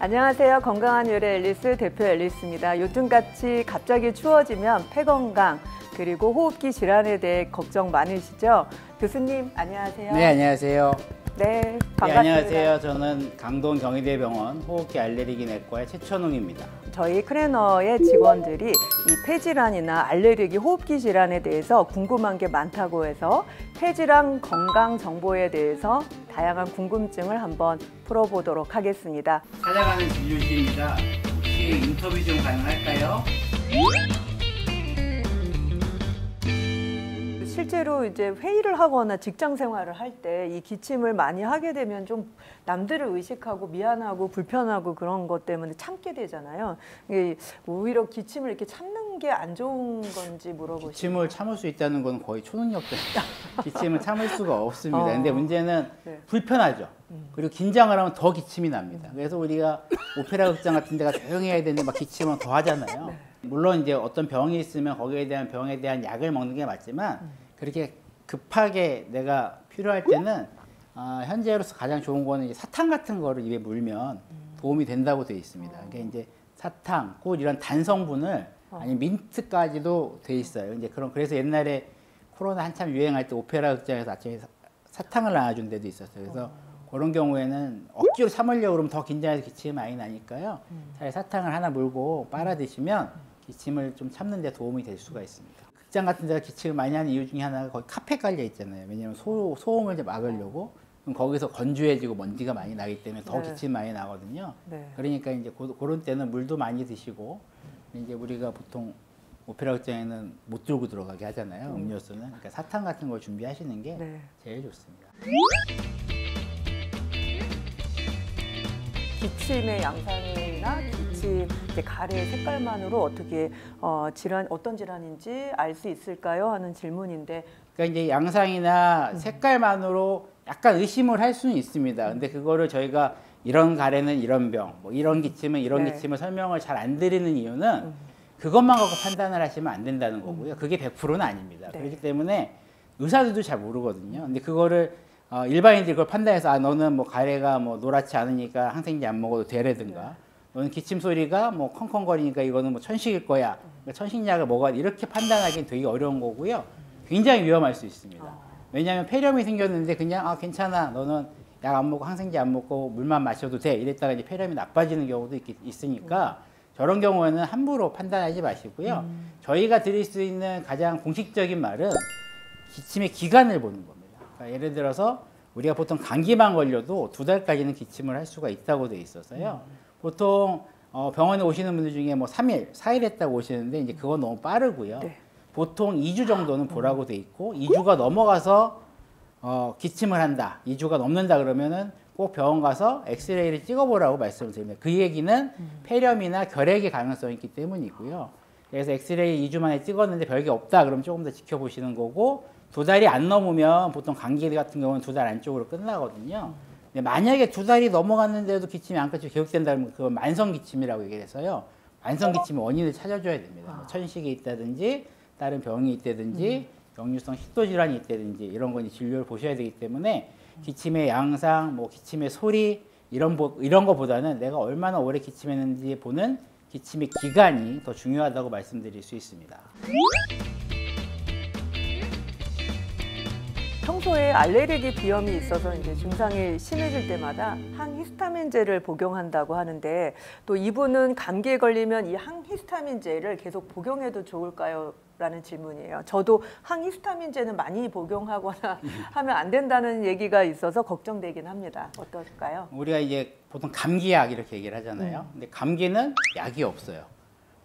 안녕하세요. 건강한 요리 앨리스 대표 앨리스입니다. 요즘같이 갑자기 추워지면 폐건강 그리고 호흡기 질환에 대해 걱정 많으시죠? 교수님 안녕하세요. 네, 안녕하세요. 네, 반갑습니다. 네, 안녕하세요. 저는 강동 경희대병원 호흡기 알레르기 내과의 최천웅입니다. 저희 크레너의 직원들이 이 폐질환이나 알레르기 호흡기 질환에 대해서 궁금한 게 많다고 해서 폐질환 건강 정보에 대해서 다양한 궁금증을 한번 풀어보도록 하겠습니다. 찾아가는 진료실입니다. 혹시 인터뷰 좀 가능할까요? 실제로 이제 회의를 하거나 직장 생활을 할 때 이 기침을 많이 하게 되면 좀 남들을 의식하고 미안하고 불편하고 그런 것 때문에 참게 되잖아요. 오히려 기침을 이렇게 참는 게 안 좋은 건지 물어보시죠. 기침을 참을 수 있다는 건 거의 초능력자입니다. 기침을 참을 수가 없습니다. 근데 문제는 불편하죠. 그리고 긴장을 하면 더 기침이 납니다. 그래서 우리가 오페라 극장 같은 데가 조용해야 되는데 막 기침은 더 하잖아요. 물론 이제 어떤 병이 있으면 거기에 대한 병에 대한 약을 먹는 게 맞지만 그렇게 급하게 내가 필요할 때는 현재로서 가장 좋은 거는 이제 사탕 같은 거를 입에 물면 도움이 된다고 되어 있습니다. 그러니까 이제 사탕, 꿀 이런 단성분을 아니면 민트까지도 돼 있어요. 이제 그래서 옛날에 코로나 한참 유행할 때 오페라 극장에서 아침에 사탕을 나눠준 데도 있었어요. 그래서 그런 경우에는 억지로 참으려고 그러면 더 긴장해서 기침이 많이 나니까요. 차라리 사탕을 하나 물고 빨아 드시면 기침을 좀 참는 데 도움이 될 수가 있습니다. 극장 같은 데가 기침을 많이 하는 이유 중에 하나가 거기 카페 깔려 있잖아요. 왜냐하면 소음을 이제 막으려고. 그럼 거기서 건조해지고 먼지가 많이 나기 때문에 더 기침 많이 나거든요. 그러니까 이제 그런 때는 물도 많이 드시고 이제 우리가 보통 오페라 극장에는 못 들고 들어가게 하잖아요. 음료수는. 그러니까 사탕 같은 걸 준비하시는 게 제일 좋습니다. 기침의 양상이나 기침 가래의 색깔만으로 어떻게 어떤 질환인지 알 수 있을까요? 하는 질문인데. 그러니까 이제 양상이나 색깔만으로 약간 의심을 할 수는 있습니다. 근데 그거를 저희가 이런 가래는 이런 병, 뭐 이런 기침은 이런 기침을 설명을 잘 안 드리는 이유는 그것만 갖고 판단을 하시면 안 된다는 거고요. 그게 100%는 아닙니다. 그렇기 때문에 의사들도 잘 모르거든요. 근데 그거를 일반인들이 그걸 판단해서 너는 뭐 가래가 뭐 노랗지 않으니까 항생제 안 먹어도 되라든가 너는 기침 소리가 뭐 컹컹거리니까 이거는 뭐 천식일 거야. 그러니까 천식약을 먹어야 이렇게 판단하기는 되게 어려운 거고요. 굉장히 위험할 수 있습니다. 왜냐하면 폐렴이 생겼는데 그냥 괜찮아. 너는 약 안 먹고 항생제 안 먹고 물만 마셔도 돼. 이랬다가 이제 폐렴이 나빠지는 경우도 있으니까 저런 경우에는 함부로 판단하지 마시고요. 저희가 드릴 수 있는 가장 공식적인 말은 기침의 기간을 보는 겁니다. 그러니까 예를 들어서 우리가 보통 감기만 걸려도 2달까지는 기침을 할 수가 있다고 돼 있어서요. 보통 병원에 오시는 분들 중에 뭐 3일, 4일 했다고 오시는데 이제 그건 너무 빠르고요. 보통 2주 정도는 보라고 돼 있고 2주가 넘어가서 기침을 한다. 2주가 넘는다 그러면은 꼭 병원 가서 엑스레이를 찍어보라고 말씀을 드립니다. 그 얘기는 폐렴이나 결핵의 가능성이 있기 때문이고요. 그래서 엑스레이 2주 만에 찍었는데 별게 없다 그러면 조금 더 지켜보시는 거고 2달이 안 넘으면 보통 감기 같은 경우는 2달 안쪽으로 끝나거든요. 근데 만약에 2달이 넘어갔는데도 기침이 안 끊기고 계속된다면 그건 만성기침이라고 얘기해서요. 만성기침의 원인을 찾아줘야 됩니다. 뭐 천식이 있다든지 다른 병이 있다든지 역류성 식도질환이 있다든지 이런 건 진료를 보셔야 되기 때문에 기침의 양상, 뭐 기침의 소리 이런 거보다는 내가 얼마나 오래 기침했는지 보는 기침의 기간이 더 중요하다고 말씀드릴 수 있습니다. 평소에 알레르기 비염이 있어서 이제 증상이 심해질 때마다 항히스타민제를 복용한다고 하는데 또 이분은 감기에 걸리면 이 항히스타민제를 계속 복용해도 좋을까요? 라는 질문이에요. 저도 항히스타민제는 많이 복용하거나 하면 안 된다는 얘기가 있어서 걱정되긴 합니다. 어떨까요? 우리가 이제 보통 감기약 이렇게 얘기를 하잖아요. 근데 감기는 약이 없어요.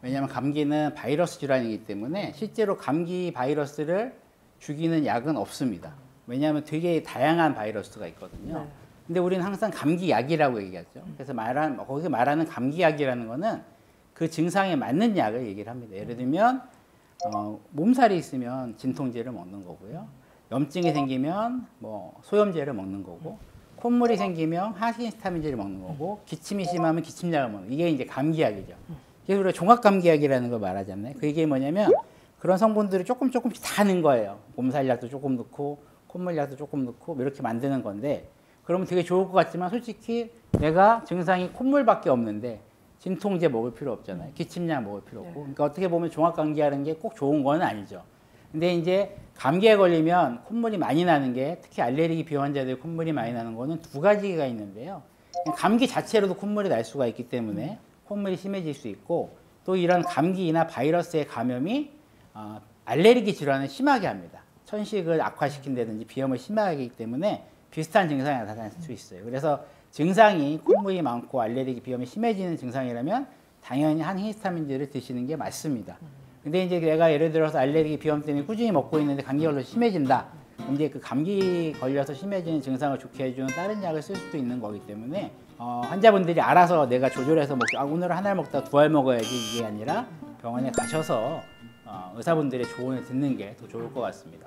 왜냐하면 감기는 바이러스 질환이기 때문에 실제로 감기 바이러스를 죽이는 약은 없습니다. 왜냐하면 되게 다양한 바이러스가 있거든요. 근데 우리는 항상 감기약이라고 얘기하죠. 그래서 거기 말하는 감기약이라는 거는 그 증상에 맞는 약을 얘기를 합니다. 예를 들면 몸살이 있으면 진통제를 먹는 거고요. 염증이 생기면 뭐 소염제를 먹는 거고, 콧물이 생기면 항히스타민제를 먹는 거고, 기침이 심하면 기침약을 먹는 거고, 이게 이제 감기약이죠. 그래서 우리가 종합감기약이라는 걸 말하잖아요. 그게 뭐냐면 그런 성분들을 조금씩 다 넣은 거예요. 몸살약도 조금 넣고 콧물약도 조금 넣고 이렇게 만드는 건데 그러면 되게 좋을 것 같지만 솔직히 내가 증상이 콧물밖에 없는데 진통제 먹을 필요 없잖아요. 기침약 먹을 필요 없고. 그러니까 어떻게 보면 종합감기라는 게 꼭 좋은 건 아니죠. 근데 이제 감기에 걸리면 콧물이 많이 나는 게, 특히 알레르기 비염 환자들이 콧물이 많이 나는 거는 두 가지가 있는데요. 감기 자체로도 콧물이 날 수가 있기 때문에 콧물이 심해질 수 있고, 또 이런 감기나 바이러스의 감염이 알레르기 질환을 심하게 합니다. 천식을 악화시킨다든지 비염을 심하게 하기 때문에 비슷한 증상이 나타날 수 있어요. 그래서 증상이 콧물이 많고 알레르기 비염이 심해지는 증상이라면 당연히 항히스타민제를 드시는 게 맞습니다. 근데 이제 내가 예를 들어서 알레르기 비염 때문에 꾸준히 먹고 있는데 감기가 걸려서 심해진다. 이제 그 감기 걸려서 심해지는 증상을 좋게 해주는 다른 약을 쓸 수도 있는 거기 때문에 환자분들이 알아서 내가 조절해서 먹지, 오늘 하나를 먹다 두 알 먹어야지, 이게 아니라 병원에 가셔서 의사분들의 조언을 듣는 게 더 좋을 것 같습니다.